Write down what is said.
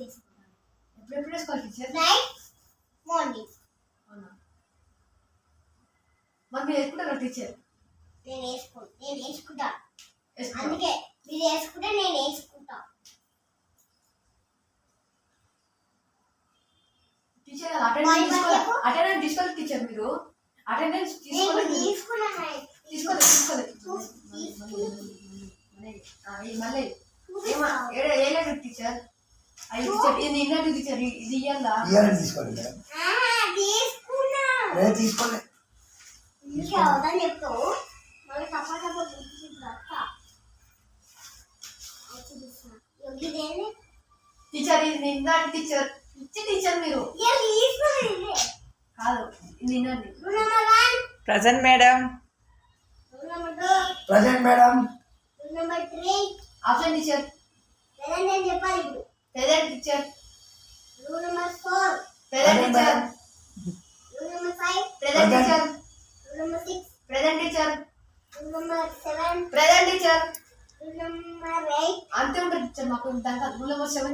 వేసుకుంటాను. ఎప్పుడెప్పుడు వేసుకోవాలి టీచర్? Night morning. అవునా? మరి మీరు వేసుకుంటారా టీచర్? నేను వేసుకుంటా. వేసుకుంటా. అందుకే మీరు వేసుకుంటే నేను వేసుకుంటా. టీచర్ అటెండెన్స్ తీసుకోవాలి టీచర్. మీరు అటెండెన్స్ తీసుకోలేదు. మళ్ళీ ఏలేదు టీచర్. అది టీచర్ ఇది ఇన్నట్టు టీచర్. ఇది ఇయ్యాలా? తీసుకోండి మేడం. తీసుకోండి. చెప్తావు మళ్ళీ టీచర్ ఇది నిన్నటి టీచర్. ఇచ్చి టీచర్ మీరు కాదు నిన్నటి. Present madam. Present madam. Option teacher. చెప్పాలి. Present teacher. Roll number 4. Present teacher. Roll number 5. Present teacher. Roll number 6. Present teacher. Roll number 7. Present teacher. Roll number 8. అంతే ఉంటుంది టీచర్. మాకు దాంట్లో రూల్ నెంబర్ 7